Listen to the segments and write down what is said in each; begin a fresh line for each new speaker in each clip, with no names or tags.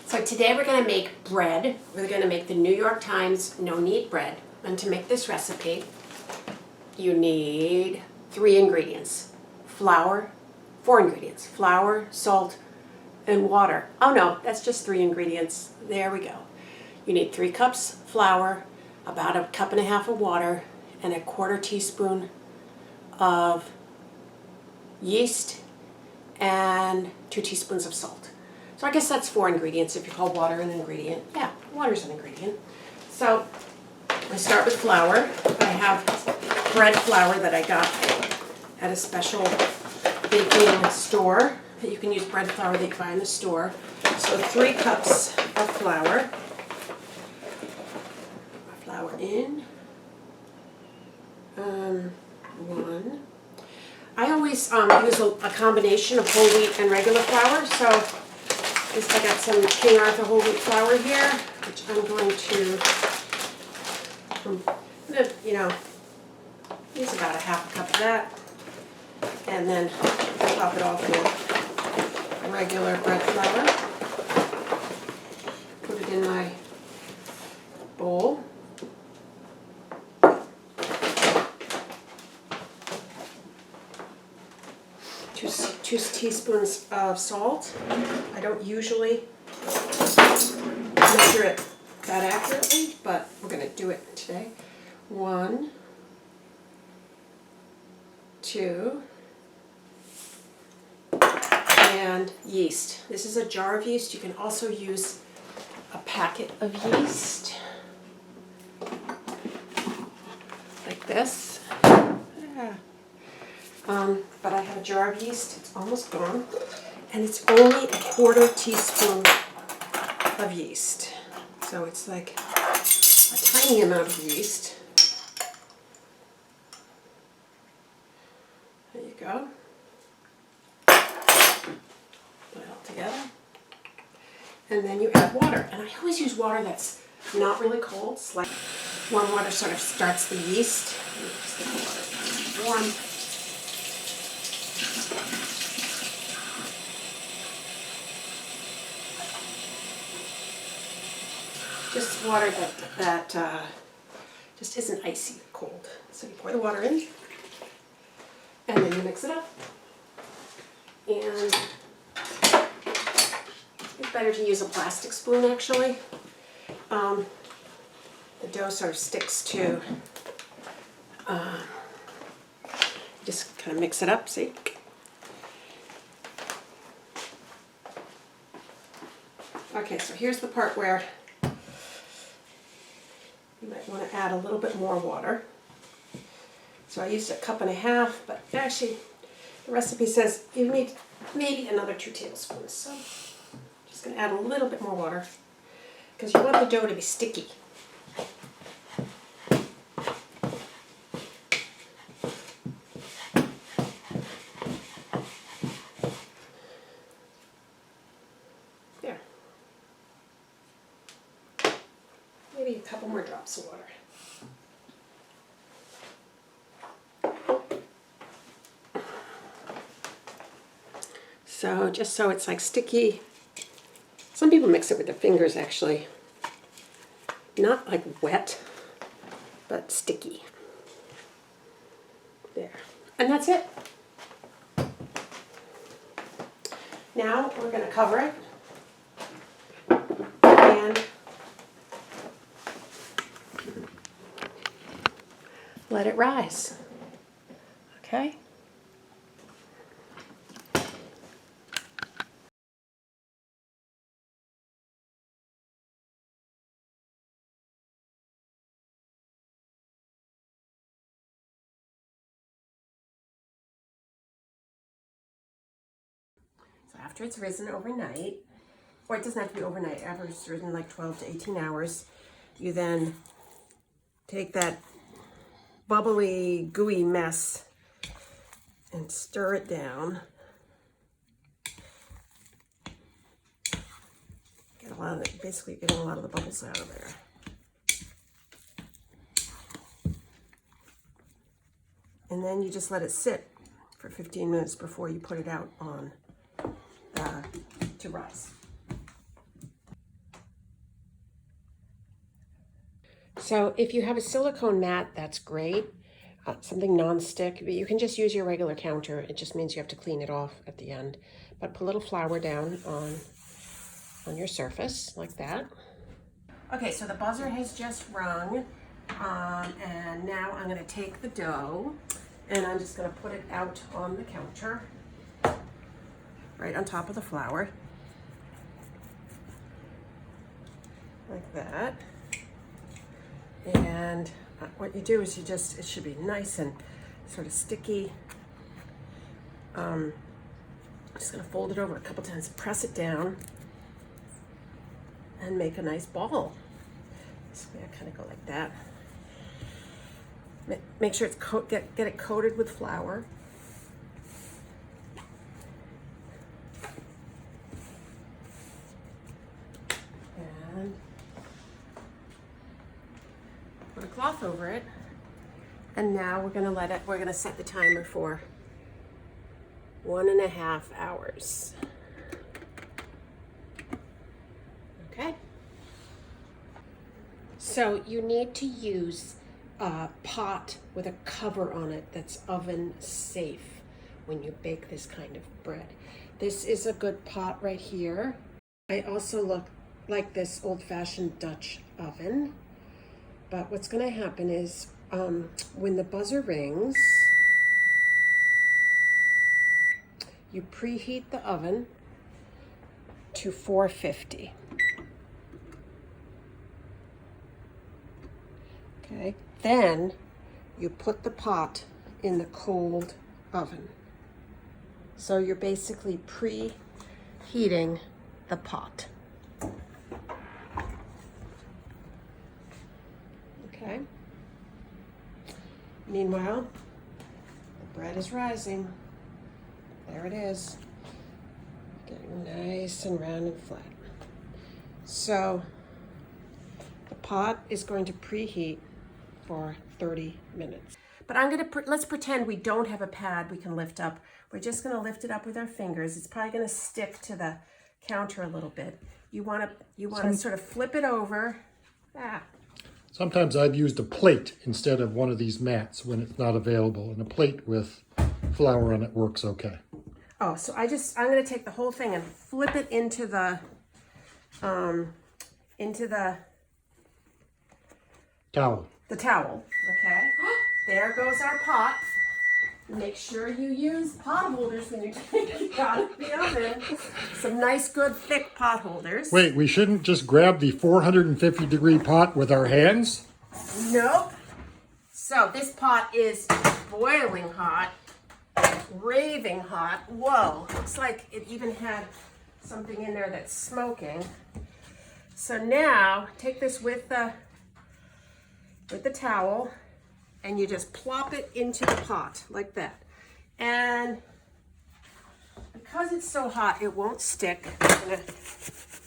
So today we're going to make bread. We're going to make the New York Times no-knead bread. And to make this recipe, you need 3 ingredients. Flour, 4 ingredients. Flour, salt, and water. Oh no, that's just 3 ingredients. There we go. You need 3 cups flour, about 1.5 cups of water, and 1/4 teaspoon of yeast, and 2 teaspoons of salt. So I guess that's 4 ingredients if you call water an ingredient. Yeah, water's an ingredient. So I start with flour. I have bread flour that I got at a special baking store. You can use bread flour that you buy in the store. So 3 cups of flour. Flour in. 1. I always use a combination of whole wheat and regular flour. So I got some King Arthur whole wheat flour here, which I'm going to, use about 1/2 cup of that, and then top it off with regular bread flour. Put it in my bowl. Two teaspoons of salt. I don't usually measure it that accurately, but we're going to do it today. 1, 2, and yeast. This is a jar of yeast. You can also use a packet of yeast, like this. But I have a jar of yeast. It's almost gone, and it's only 1/4 teaspoon of yeast. So it's like a tiny amount of yeast. There you go. Put it all together. And then you add water. And I always use water that's not really cold. It's like warm water sort of starts the yeast. Just get the water warm. Just water that just isn't icy cold. So you pour the water in, and then you mix it up. And it's better to use a plastic spoon, actually. The dough sort of sticks to, just kind of mix it up, see? Okay, so here's the part where you might want to add a little bit more water. So I used 1.5 cups, but actually the recipe says you need maybe another 2 tablespoons. So I'm just going to add a little bit more water because you want the dough to be sticky. There. Maybe a couple more drops of water. So just so it's like sticky. Some people mix it with their fingers, actually. Not like wet, but sticky. There. And that's it. Now we're going to cover it. And let it rise. Okay? So after it's risen overnight, or it doesn't have to be overnight, after it's risen like 12 to 18 hours, you then take that bubbly, gooey mess and stir it down. Get a lot of it, basically getting a lot of the bubbles out of there. And then you just let it sit for 15 minutes before you put it out on to rise. So if you have a silicone mat, that's great. Something non-stick, but you can just use your regular counter. It just means you have to clean it off at the end. But put a little flour down on your surface like that. Okay, so the buzzer has just rung, and now I'm gonna take the dough and I'm just gonna put it out on the counter, right on top of the flour, like that. And what you do is it should be nice and sort of sticky. I'm just gonna fold it over a couple times, press it down, and make a nice ball. So I kind of go like that. Make sure it's get it coated with flour. And put a cloth over it. And now we're gonna set the timer for 1.5 hours. Okay. So you need to use a pot with a cover on it that's oven safe when you bake this kind of bread. This is a good pot right here. I also like this old-fashioned Dutch oven. But what's gonna happen is when the buzzer rings, you preheat the oven to 450. Okay, then you put the pot in the cold oven. So you're basically preheating the pot. Okay. Meanwhile, the bread is rising. There it is. Getting nice and round and flat. So the pot is going to preheat for 30 minutes. But let's pretend we don't have a pad we can lift up. We're just gonna lift it up with our fingers. It's probably gonna stick to the counter a little bit. You wanna sort of flip it over.
Sometimes I've used a plate instead of one of these mats when it's not available, and a plate with flour on it works okay.
Oh, so I'm gonna take the whole thing and flip it into the
Towel.
The towel, okay? There goes our pot. Make sure you use pot holders when you take it out of the oven. Some nice, good, thick pot holders.
Wait, we shouldn't just grab the 450-degree pot with our hands?
Nope. So this pot is boiling hot, raving hot. Whoa, looks like it even had something in there that's smoking. So now, take this with the towel, and you just plop it into the pot like that. And because it's so hot, it won't stick.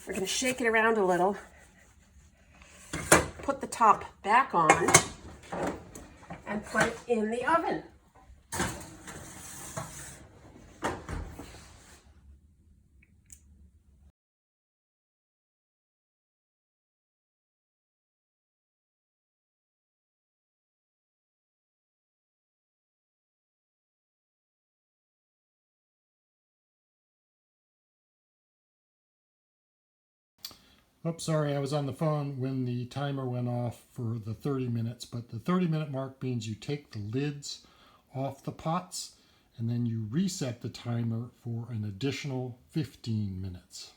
We're gonna shake it around a little. Put the top back on and put it in the oven.
Oops, sorry, I was on the phone when the timer went off for the 30 minutes, but the 30-minute mark means you take the lids off the pots and then you reset the timer for an additional 15 minutes.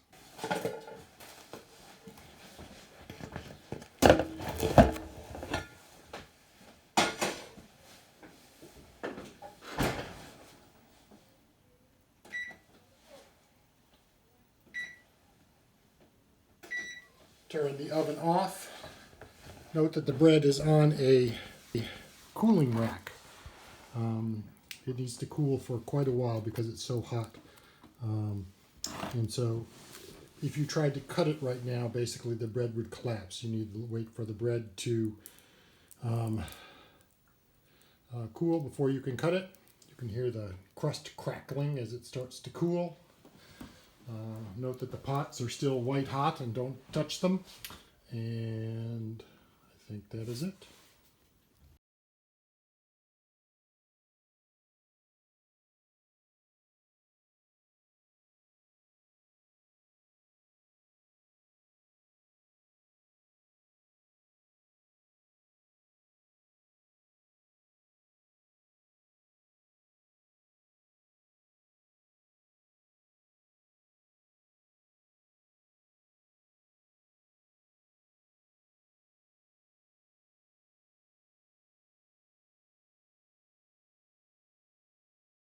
Turn the oven off. Note that the bread is on a cooling rack. It needs to cool for quite a while because it's so hot. And so if you tried to cut it right now, basically the bread would collapse. You need to wait for the bread to cool before you can cut it. You can hear the crust crackling as it starts to cool. Note that the pots are still white hot and don't touch them. And I think that is it.